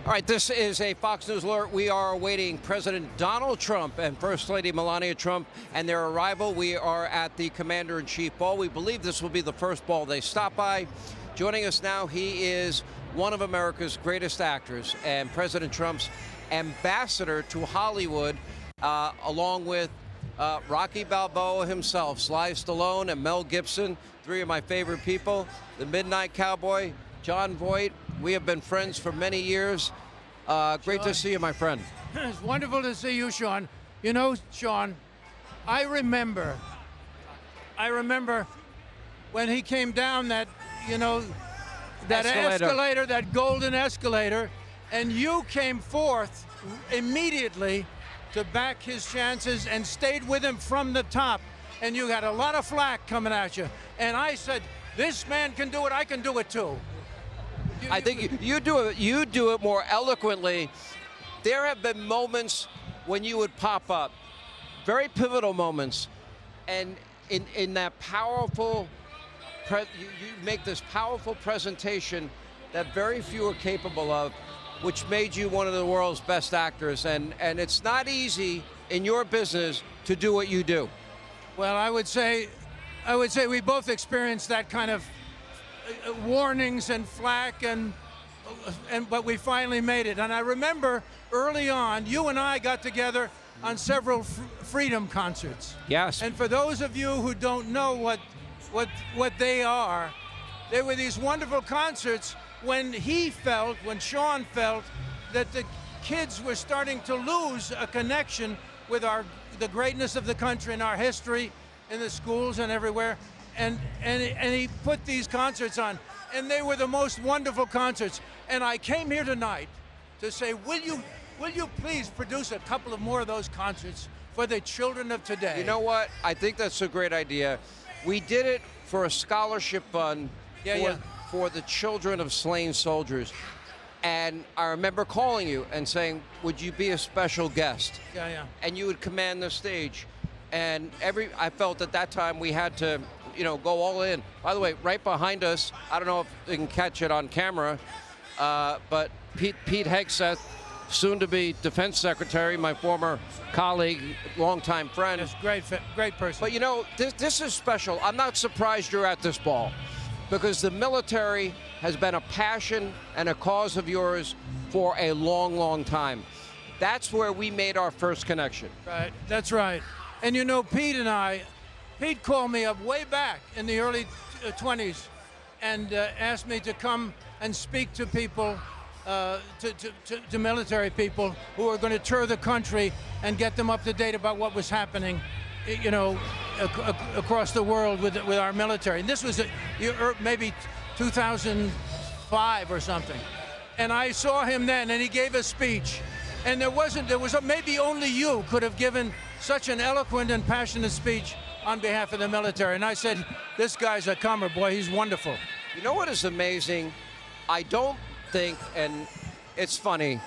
All right, this is a Fox News alert. We are awaiting President Donald Trump and First Lady Melania Trump and their arrival. We are at the Commander-in-Chief Ball. We believe this will be the first ball they stop by. Joining us now, he is one of America's greatest actors and President Trump's ambassador to Hollywood, along with Rocky Balboa himself, Sly Stallone, and Mel Gibson, three of my favorite people. The Midnight Cowboy, Jon Voight. We have been friends for many years. Great to see you, my friend. It's wonderful to see you, Sean. You know, Sean, I remember when he came down that, that escalator, that golden escalator, and you came forth immediately to back his chances and stayed with him from the top. And you got a lot of flack coming at you. And I said, this man can do it, I can do it too. I think you do it more eloquently. There have been moments when you would pop up, very pivotal moments, and in that powerful, you make this powerful presentation that very few are capable of, which made you one of the world's best actors. And it's not easy in your business to do what you do. Well, I would say we both experienced that kind of warnings and flack, but we finally made it. And I remember early on, you and I got together on several freedom concerts. Yes. And for those of you who don't know what they are, they were these wonderful concerts when Sean felt that the kids were starting to lose a connection with the greatness of the country and our history in the schools and everywhere. And he put these concerts on, and they were the most wonderful concerts. And I came here tonight to say, will you please produce a couple of more of those concerts for the children of today? You know what? I think that's a great idea. We did it for a scholarship fund for the children of slain soldiers. And I remember calling you and saying, would you be a special guest? Yeah. And you would command the stage. And I felt at that time we had to, go all in. By the way, right behind us, I don't know if you can catch it on camera, but Pete Hegseth, soon-to-be Defense Secretary, my former colleague, longtime friend. Yes, great person. But this is special. I'm not surprised you're at this ball, because the military has been a passion and a cause of yours for a long, long time. That's where we made our first connection. Right, that's right. And Pete called me up way back in the early 20s and asked me to come and speak to people, to military people who are going to tour the country and get them up to date about what was happening, across the world with our military. And this was maybe 2005 or something. And I saw him then, and he gave a speech. And maybe only you could have given such an eloquent and passionate speech on behalf of the military. And I said, this guy's a comer, boy, he's wonderful. You know what is amazing? I don't think, and it's funny,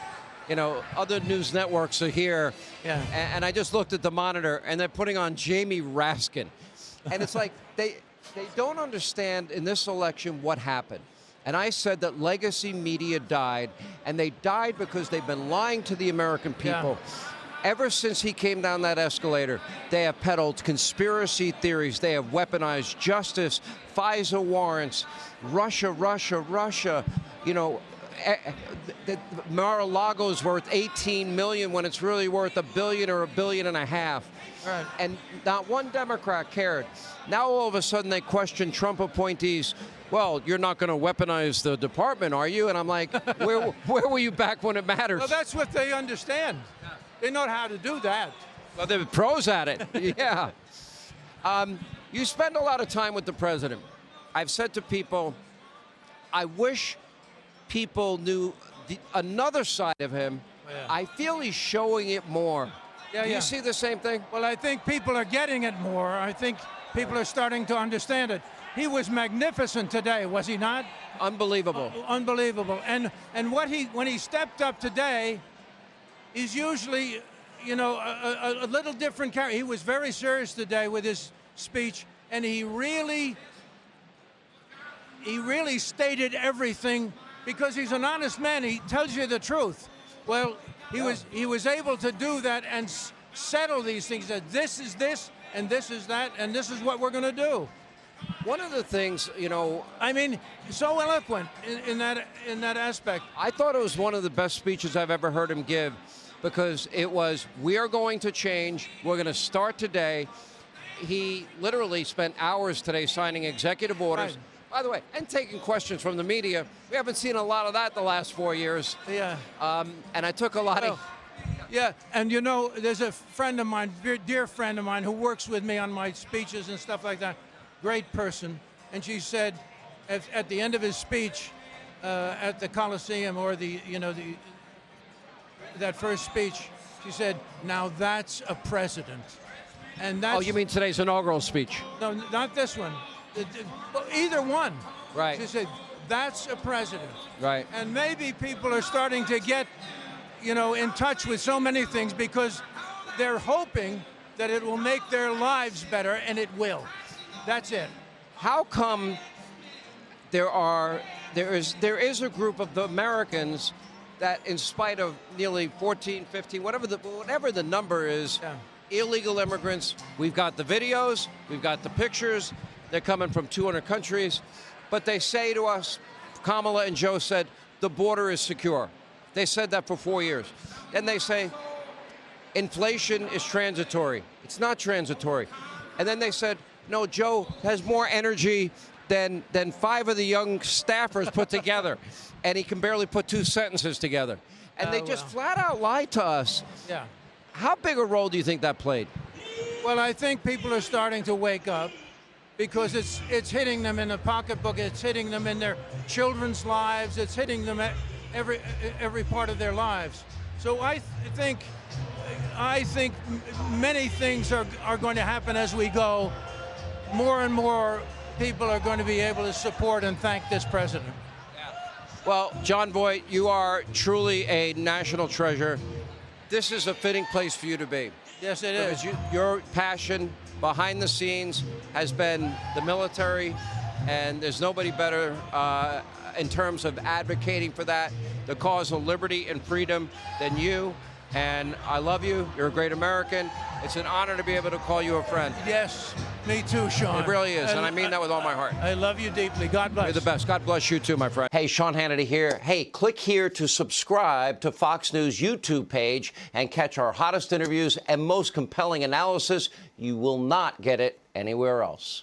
other news networks are here, and I just looked at the monitor, and they're putting on Jamie Raskin. And it's like, they don't understand in this election what happened. And I said that legacy media died, and they died because they've been lying to the American people. Yeah. Ever since he came down that escalator, they have peddled conspiracy theories. They have weaponized justice, FISA warrants, Russia. Mar-a-Lago is worth $18 million when it's really worth $1 billion or $1.5 billion. Right. And not one Democrat cared. Now all of a sudden they question Trump appointees. Well, you're not going to weaponize the department, are you? And I'm like, where were you back when it mattered? Well, that's what they understand. They know how to do that. Well, they're pros at it. Yeah. You spend a lot of time with the president. I've said to people, I wish people knew another side of him. Yeah. I feel he's showing it more. Do you see the same thing? Well, I think people are getting it more. I think people are starting to understand it. He was magnificent today, was he not? Unbelievable. Unbelievable. And when he stepped up today, he's usually, a little different character. He was very serious today with his speech, and he really stated everything because he's an honest man. He tells you the truth. Well, he was able to do that and settle these things. That this is this, and this is that, and this is what we're going to do. One of the things, you know, I mean, so eloquent in that aspect. I thought it was one of the best speeches I've ever heard him give, because it was, we are going to change. We're going to start today. He literally spent hours today signing executive orders. Right. By the way, and taking questions from the media. We haven't seen a lot of that the last 4 years. Yeah. And I took a lot of... Yeah, and you know, there's a friend of mine, dear friend of mine, who works with me on my speeches and stuff like that. Great person. And she said, at the end of his speech at the Coliseum, or that first speech, she said, "Now that's a president." And that's... Oh, you mean today's inaugural speech? No, not this one. Well, either one. Right. She said, "That's a president." Right. And maybe people are starting to get, in touch with so many things, because they're hoping that it will make their lives better, and it will. That's it. How come there is a group of the Americans that, in spite of nearly 14, 15, whatever the number is, illegal immigrants, we've got the videos, we've got the pictures, they're coming from 200 countries, but they say to us, Kamala and Joe said, the border is secure. They said that for 4 years. Then they say, inflation is transitory. It's not transitory. And then they said, no, Joe has more energy than 5 of the young staffers put together, and he can barely put 2 sentences together. And they just flat out lied to us. Yeah. How big a role do you think that played? Well, I think people are starting to wake up, because it's hitting them in the pocketbook, it's hitting them in their children's lives, it's hitting them at every part of their lives. So I think many things are going to happen as we go. More and more people are going to be able to support and thank this president. Well, Jon Voight, you are truly a national treasure. This is a fitting place for you to be. Yes, it is. Because your passion behind the scenes has been the military, and there's nobody better in terms of advocating for that, the cause of liberty and freedom, than you. And I love you. You're a great American. It's an honor to be able to call you a friend. Yes, me too, Sean. It really is, and I mean that with all my heart. I love you deeply. God bless. You're the best. God bless you too, my friend. Hey, Sean Hannity here. Hey, click here to subscribe to Fox News YouTube page and catch our hottest interviews and most compelling analysis. You will not get it anywhere else.